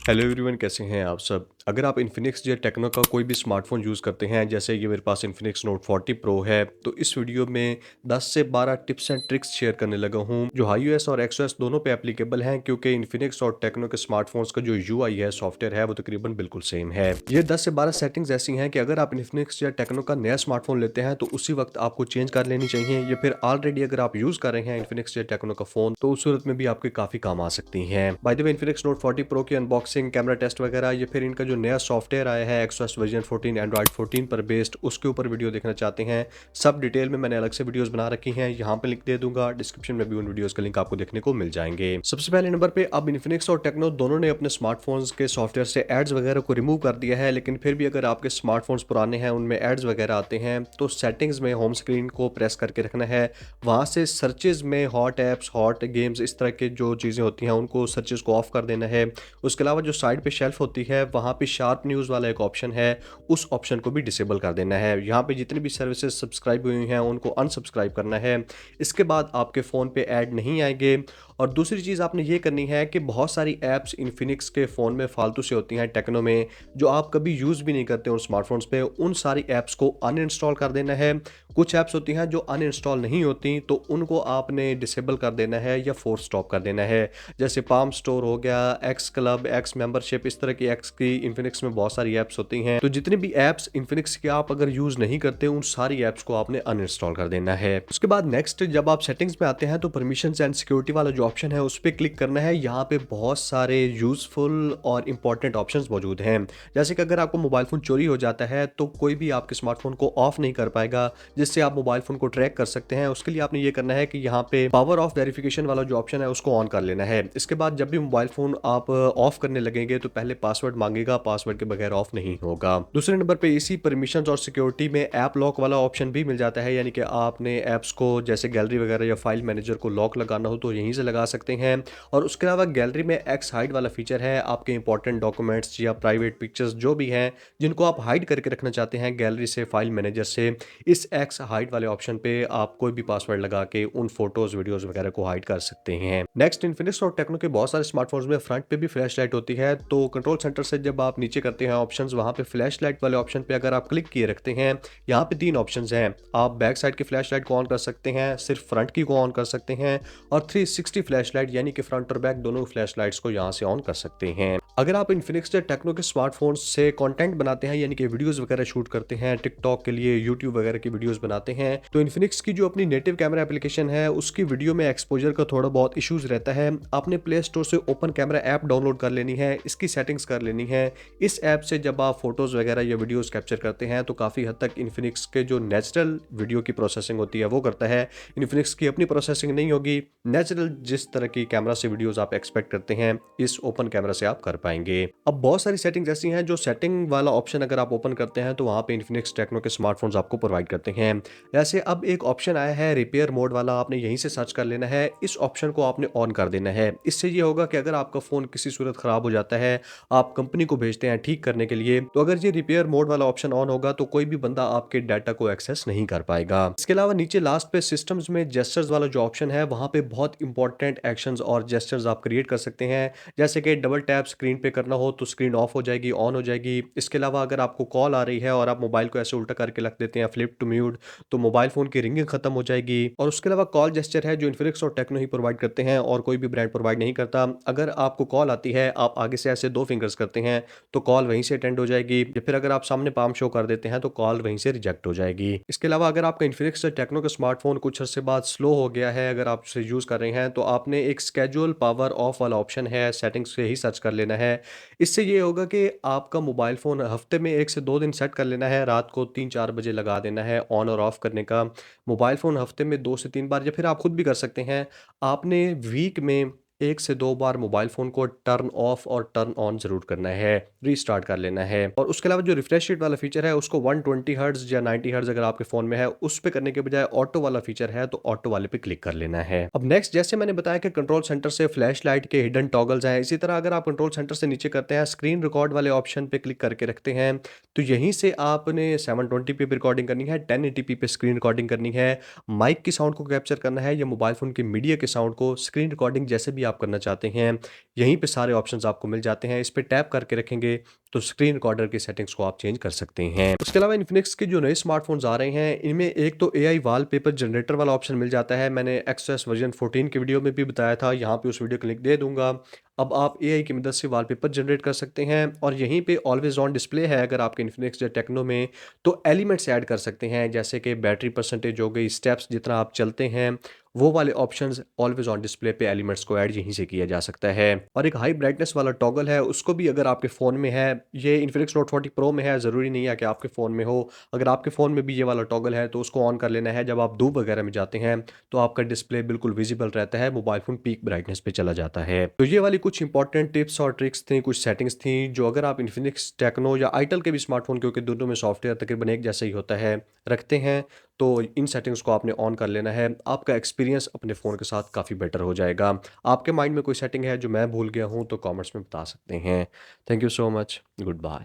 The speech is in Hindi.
हेलो एवरीवन, कैसे हैं आप सब। अगर आप इन्फिनिक्स या टेक्नो का कोई भी स्मार्टफोन यूज़ करते हैं, जैसे ये मेरे पास इन्फिनिक्स नोट 40 प्रो है, तो इस वीडियो में 10 से 12 टिप्स एंड ट्रिक्स शेयर करने लगा हूं जो iOS और XOS दोनों पे एप्लीकेबल हैं, क्योंकि इन्फिनिक्स और टेक्नो के स्मार्टफोन्स का जो यूआई है, सॉफ्टवेयर है, वो तकरीबन बिल्कुल सेम है। ये 10 से 12 सेटिंग्स ऐसी हैं कि अगर आप इन्फिनिक्स या टेक्नो का नया स्मार्टफोन लेते हैं तो उसी वक्त आपको चेंज कर लेनी चाहिए, या फिर ऑलरेडी अगर आप यूज़ कर रहे हैं इन्फिनिक्स या टेक्नो का फ़ोन, तो उस सूरत में भी आपके काफ़ी काम आ सकती हैं। By the way, Infinix note 40 pro की अनबॉक्सिंग, कैमरा टेस्ट वगैरह, या फिर इनका जो नया सॉफ्टवेयर आया है एक्सओएस वर्जन 14 एंड्रॉइड 14 पर बेस्ड, उसके ऊपर वीडियो देखना चाहते हैं, सब डिटेल में मैंने अलग से वीडियोस बना रखी हैं, यहाँ पे लिंक दे दूंगा, डिस्क्रिप्शन में भी उन वीडियोस का लिंक आपको देखने को मिल जाएंगे। सबसे पहले नंबर पे, अब इन्फिनिक्स और टेक्नो दोनों ने अपने स्मार्टफोन्स के सॉफ्टवेयर से एड्स वगैरह को रिमूव कर दिया है, लेकिन फिर भी अगर आपके स्मार्टफोन्स पुराने हैं, उनमें एड्स वगैरह आते हैं, तो सेटिंग्स में होम स्क्रीन को प्रेस करके रखना है। वहाँ से सर्चेज में हॉट एप्स, हॉट गेम्स, इस तरह के जो चीज़ें होती हैं उनको सर्चेज को ऑफ कर देना है। उसके अलावा जो साइड पे शेल्फ होती है, वहाँ पे शार्प न्यूज़ वाला एक ऑप्शन है, उस ऑप्शन को भी डिसेबल कर देना है। यहाँ पे जितनी भी सर्विसेज सब्सक्राइब हुई हैं उनको अनसब्सक्राइब करना है। इसके बाद आपके फ़ोन पे ऐड नहीं आएंगे। और दूसरी चीज़ आपने ये करनी है कि बहुत सारी ऐप्स इन्फिनिक्स के फ़ोन में फालतू से होती हैं, टेक्नो में, जो आप कभी यूज़ भी नहीं करते उन स्मार्टफोन्स पे, उन सारी ऐप्स को अनइंस्टॉल कर देना है। कुछ ऐप्स होती हैं जो अनइंस्टॉल नहीं होती, तो उनको आपने डिसेबल कर देना है या फोर्स स्टॉप कर देना है। जैसे पाम स्टोर हो गया, एक्स क्लब, एक्स मेंबरशिप, इस तरह की एक्स की इन्फिनिक्स में बहुत सारी ऐप्स होती हैं। तो जितनी भी ऐप्स इन्फिनिक्स की आप अगर यूज़ नहीं करते, उन सारी ऐप्स को आपने अनइंस्टॉल कर देना है। उसके बाद नेक्स्ट, जब आप सेटिंग्स में आते हैं तो परमिशंस एंड सिक्योरिटी वाला जो ऑप्शन है उस पर क्लिक करना है। यहाँ पे बहुत सारे यूजफुल और इंपॉर्टेंट ऑप्शंस मौजूद हैं। जैसे कि अगर आपको मोबाइल फ़ोन चोरी हो जाता है तो कोई भी आपके स्मार्टफोन को ऑफ नहीं कर पाएगा, जिससे आप मोबाइल फ़ोन को ट्रैक कर सकते हैं। उसके लिए आपने ये करना है कि यहाँ पे पावर ऑफ वेरिफिकेशन वाला जो ऑप्शन है उसको ऑन कर लेना है। इसके बाद जब भी मोबाइल फ़ोन आप ऑफ करने लगेंगे तो पहले पासवर्ड मांगेगा, पासवर्ड के बगैर ऑफ नहीं होगा। दूसरे नंबर पे इसी परमिशंस और सिक्योरिटी में ऐप लॉक वाला ऑप्शन भी मिल जाता है, यानी कि आपने ऐप्स को, जैसे गैलरी वगैरह या फाइल मैनेजर को लॉक लगाना हो तो यहीं से लगा सकते हैं। और उसके अलावा गैलरी में एक्स हाइड वाला फीचर है। आपके इंपॉर्टेंट डॉक्यूमेंट्स या प्राइवेट पिक्चर्स जो भी हैं, जिनको आप हाइड करके रखना चाहते हैं गैलरी से, फाइल मैनेजर से, इस एक्स हाइड वाले ऑप्शन पे आप कोई भी पासवर्ड लगा के उन फोटोज, वीडियोस वगैरह को हाइड कर सकते हैं। नेक्स्ट, इन्फिनिक्स और टेक्नो के बहुत सारे स्मार्टफोन्स में फ्रंट पे भी फ्लैश लाइट होती है, तो कंट्रोल सेंटर से जब आप नीचे करते हैं ऑप्शंस, वहां पे फ्लैश लाइट वाले ऑप्शन पे अगर आप क्लिक किए रखते हैं, यहाँ पे 3 ऑप्शंस हैं। आप बैक साइड की फ्लैश लाइट को ऑन कर सकते हैं, सिर्फ फ्रंट की को ऑन कर सकते हैं, और 360 फ्लैश लाइट, यानी कि फ्रंट और बैक दोनों फ्लैश लाइट्स को यहाँ से ऑन कर सकते हैं। अगर आप इन्फिनिक्स या टेक्नो के स्मार्टफोन से कंटेंट बनाते हैं, यानी कि वीडियोस वगैरह शूट करते हैं, टिकटॉक के लिए, यूट्यूब वगैरह की वीडियोस बनाते हैं, तो इन्फिनिक्स की जो अपनी नेटिव कैमरा एप्लीकेशन है उसकी वीडियो में एक्सपोजर का थोड़ा बहुत इश्यूज रहता है। आपने प्ले स्टोर से ओपन कैमरा ऐप डाउनलोड कर लेनी है, इसकी सेटिंग्स कर लेनी है। इस ऐप से जब आप फोटोज वगैरह या वीडियोस कैप्चर करते हैं तो काफ़ी हद तक इन्फिनिक्स के जो नेचुरल वीडियो की प्रोसेसिंग होती है वो करता है। इन्फिनिक्स की अपनी प्रोसेसिंग नहीं होगी, नेचुरल जिस तरह की कैमरा से वीडियोस आप एक्सपेक्ट करते हैं, इस ओपन कैमरा से आप कर पाएंगे। अब बहुत सारी सेटिंग्स ऐसी हैं जो सेटिंग वाला ऑप्शन अगर आप ओपन करते हैं तो वहाँ पे इन्फिनिक्स टेक्नो के स्मार्टफोन्स आपको प्रोवाइड करते हैं। जैसे अब एक ऑप्शन आया है रिपेयर मोड वाला, आपने यहीं से सर्च कर लेना है, इस ऑप्शन को आपने ऑन कर देना है। इससे ये होगा कि अगर आपका फ़ोन किसी सूरत ख़राब हो जाता है, आप कंपनी को भेजते हैं ठीक करने के लिए, तो अगर ये रिपेयर मोड वाला ऑप्शन ऑन होगा तो कोई भी बंदा आपके डाटा को एक्सेस नहीं कर पाएगा। इसके अलावा नीचे लास्ट पे सिस्टम्स में जेस्चर्स वाला जो ऑप्शन है, वहाँ पे बहुत इंपॉर्टेंट एक्शंस और जेस्चर्स आप क्रिएट कर सकते हैं। जैसे कि डबल टैप स्क्रीन पे करना हो तो स्क्रीन ऑफ हो जाएगी, ऑन हो जाएगी। इसके अलावा अगर आपको कॉल आ रही है और आप मोबाइल को ऐसे उल्टा करके रख देते हैं, फ्लिप टू म्यूट, तो मोबाइल फ़ोन की रिंगिंग खत्म हो जाएगी। और उसके अलावा कॉल जेस्चर है जो इन्फिनिक्स और टेक्नो ही प्रोवाइड करते हैं और कोई भी ब्रांड प्रोवाइड नहीं करता। अगर आपको कॉल आती है, आप आगे से ऐसे 2 फिंगर्स करते हैं तो कॉल वहीं से अटेंड हो जाएगी, या फिर अगर आप सामने पाम शो कर देते हैं तो कॉल वहीं से रिजेक्ट हो जाएगी। इसके अलावा अगर आपका इन्फिनिक्स या टेक्नो का स्मार्टफोन कुछ अर्से बाद स्लो हो गया है, अगर आप उसे यूज़ कर रहे हैं, तो आपने एक स्केड्यूल पावर ऑफ वाला ऑप्शन है, सेटिंग्स से ही सर्च कर लेना है। इससे ये होगा कि आपका मोबाइल फ़ोन हफ्ते में 1 से 2 दिन सेट कर लेना है, रात को 3-4 बजे लगा देना है ऑन और ऑफ करने का। मोबाइल फ़ोन हफ्ते में 2 से 3 बार, या फिर आप खुद भी कर सकते हैं। आपने वीक में 1 से 2 बार मोबाइल फ़ोन को टर्न ऑफ और टर्न ऑन ज़रूर करना है, रीस्टार्ट कर लेना है। और उसके अलावा जो रिफ्रेश रेट वाला फ़ीचर है उसको 120 हर्ट्ज़ या 90 हर्ट्ज़ अगर आपके फ़ोन में है, उस पे करने के बजाय ऑटो वाला फ़ीचर है तो ऑटो वाले पे क्लिक कर लेना है। अब नेक्स्ट, जैसे मैंने बताया कि कंट्रोल सेंटर से फ्लैश लाइट के हिडन टॉगल्स हैं, इसी तरह अगर आप कंट्रोल सेंटर से नीचे करते हैं, स्क्रीन रिकॉर्ड वाले ऑप्शन पे क्लिक करके रखते हैं, तो यहीं से आपने 720p पे रिकॉर्डिंग करनी है, 1080p पे स्क्रीन रिकॉर्डिंग करनी है, माइक की साउंड को कैप्चर करना है या मोबाइल फ़ोन के मीडिया के साउंड को, स्क्रीन रिकॉर्डिंग जैसे भी आप करना चाहते हैं, यहीं पे सारे ऑप्शंस आपको मिल जाते हैं। इस पे टैप करके रखेंगे तो स्क्रीन रिकॉर्डर की सेटिंग्स को आप चेंज कर सकते हैं। उसके अलावा इन्फिनिक्स के जो नए स्मार्टफ़ोन्स आ रहे हैं, इनमें एक तो एआई वॉलपेपर जनरेटर वाला ऑप्शन मिल जाता है। मैंने एक्सएस वर्जन 14 की वीडियो में भी बताया था, यहाँ पे उस वीडियो का लिंक दे दूँगा। अब आप एआई की मदद से वॉलपेपर जनरेट कर सकते हैं और यहीं पे ऑलवेज़ ऑन डिस्प्ले है अगर आपके इन्फिनिक्स या टेक्नो में, तो एलिमेंट्स ऐड कर सकते हैं, जैसे कि बैटरी परसेंटेज हो गई, स्टेप्स जितना आप चलते हैं, वो वाले ऑप्शंस ऑलवेज़ ऑन डिस्प्ले पे एलिमेंट्स को ऐड यहीं से किया जा सकता है। और एक हाई ब्राइटनेस वाला टॉगल है, उसको भी अगर आपके फ़ोन में है, ये इन्फिनिक्स नोट 40 प्रो में है, ज़रूरी नहीं है कि आपके फ़ोन में हो। अगर आपके फ़ोन में भी ये वाला टॉगल है तो उसको ऑन कर लेना है। जब आप धूप वगैरह में जाते हैं तो आपका डिस्प्ले बिल्कुल विजिबल रहता है, मोबाइल फ़ोन पीक ब्राइटनेस पे चला जाता है। तो ये वाली कुछ इंपॉर्टेंट टिप्स और ट्रिक्स थी, कुछ सेटिंग्स थी, जो अगर आप इन्फिनिक्स, टेक्नो या आईटेल के भी स्मार्टफ़ोन, क्योंकि दोनों में सॉफ्टवेयर तकरीबन एक जैसा ही होता है, रखते हैं, तो इन सेटिंग्स को आपने ऑन कर लेना है। आपका एक्सपीरियंस अपने फ़ोन के साथ काफ़ी बेटर हो जाएगा। आपके माइंड में कोई सेटिंग है जो मैं भूल गया हूँ तो कमेंट्स में बता सकते हैं। Thank you so much. Good bye.